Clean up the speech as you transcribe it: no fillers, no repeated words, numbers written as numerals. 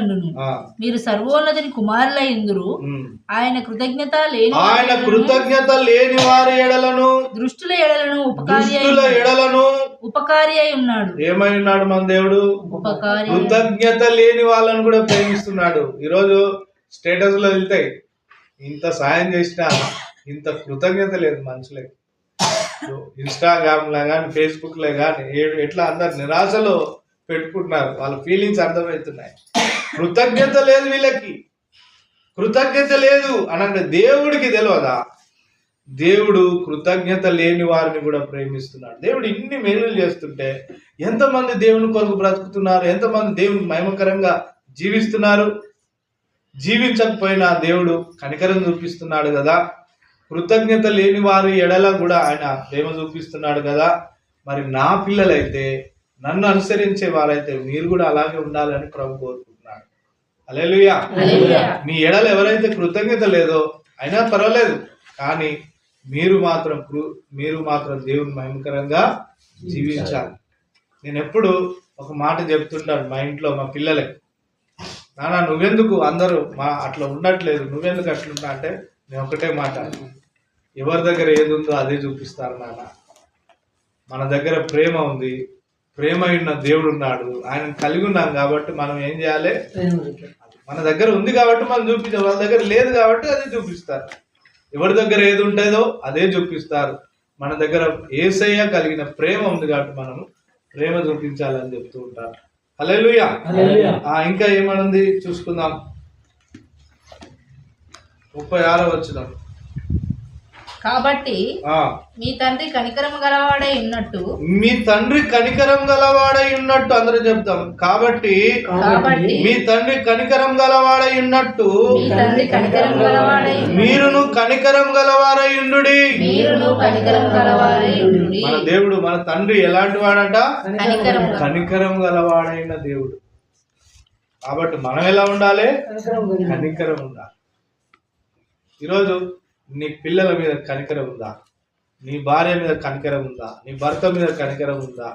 ఉండును. మీరు సర్వోన్నతుని కుమారులై ఉందురు. ఆయన కృతజ్ఞత లేని వారి ఎడలను దృష్టుల ఎడలను ఉపకారి అయి ఉన్నాడు. ఏమై ఉన్నాడు మన దేవుడు? ఉపకారి. కృతజ్ఞత లేని వాళ్ళను కూడా ప్రేమిస్తున్నాడు. ఈరోజు స్టేటస్ లో వెళ్తాయి, ఇంత సాయం చేసినా ఇంత కృతజ్ఞత లేదు మనుషులకి. ఇన్స్టాగ్రామ్ లో కానీ ఫేస్బుక్ లో కానీ ఎట్లా అందరు నిరాశలో పెట్టుకుంటున్నారు, వాళ్ళ ఫీలింగ్స్ అర్థమవుతున్నాయి. కృతజ్ఞత లేదు వీళ్ళకి, కృతజ్ఞత లేదు అనంటే దేవుడికి తెలియదా? దేవుడు కృతజ్ఞత లేని వారిని కూడా ప్రేమిస్తున్నాడు. దేవుడు ఇన్ని మేలులు చేస్తుంటే ఎంతమంది దేవుని కొరకు బ్రతుకుతున్నారు, ఎంతమంది దేవుని మహిమకరంగా జీవిస్తున్నారు. జీవించకపోయినా దేవుడు కనికరం చూపిస్తున్నాడు కదా. కృతజ్ఞత లేని వారి ఎడల కూడా ఆయన ప్రేమ చూపిస్తున్నాడు కదా. మరి నా పిల్లలైతే, నన్ను అనుసరించే వారైతే మీరు కూడా అలాగే ఉండాలని ప్రభు కోరుకుంటున్నాడు. హల్లెలూయా. మీ ఎడల ఎవరైతే కృతజ్ఞత లేదో అయినా పర్వాలేదు, కానీ మీరు మాత్రం దేవుని మహిమకరంగా జీవించాలి. నేను ఎప్పుడు ఒక మాట చెప్తుంటాను మా ఇంట్లో మా పిల్లలకి, నాన్న నువ్వెందుకు అందరూ అట్లా ఉండట్లేదు, నువ్వెందుకు అట్లుంటా అంటే నేను ఒకటే మాట, ఎవరి దగ్గర ఏది ఉందో అదే చూపిస్తారు నాన్న. మన దగ్గర ప్రేమ ఉంది, ప్రేమ ఉన్న దేవుడు ఉన్నాడు, ఆయన కలిగి ఉన్నాం కాబట్టి మనం ఏం చేయాలి? మన దగ్గర ఉంది కాబట్టి మనం చూపించాం, వాళ్ళ దగ్గర లేదు కాబట్టి అదే చూపిస్తారు. ఎవరి దగ్గర ఏది ఉంటుందో అదే చూపిస్తారు. మన దగ్గర యేసయ్య కలిగిన ప్రేమ ఉంది కాబట్టి మనం ప్రేమ చూపించాలని చెప్తూ ఉంటారు. హల్లెలూయా. ఇంకా ఏమనుంది చూసుకుందాం. 36వ వచనం. కాబట్టి మీ తండ్రి కనికరం గలవాడై ఉన్నట్టు అందరూ చెప్తాం. కాబట్టి మీ తండ్రి కనికరం గలవాడై ఉన్నట్టు మీరును కనికరం గలవారై ఉండుడి. మన దేవుడు, మన తండ్రి ఎలాంటి వాడట? కనికరం గలవాడైన దేవుడు. కాబట్టి మనం ఎలా ఉండాలి? కనికరం ఉండాలి. ఈరోజు నీ పిల్లల మీద కనికరం ఉందా? నీ భార్య మీద కనికరం ఉందా? నీ భర్త మీద కనికరం ఉందా?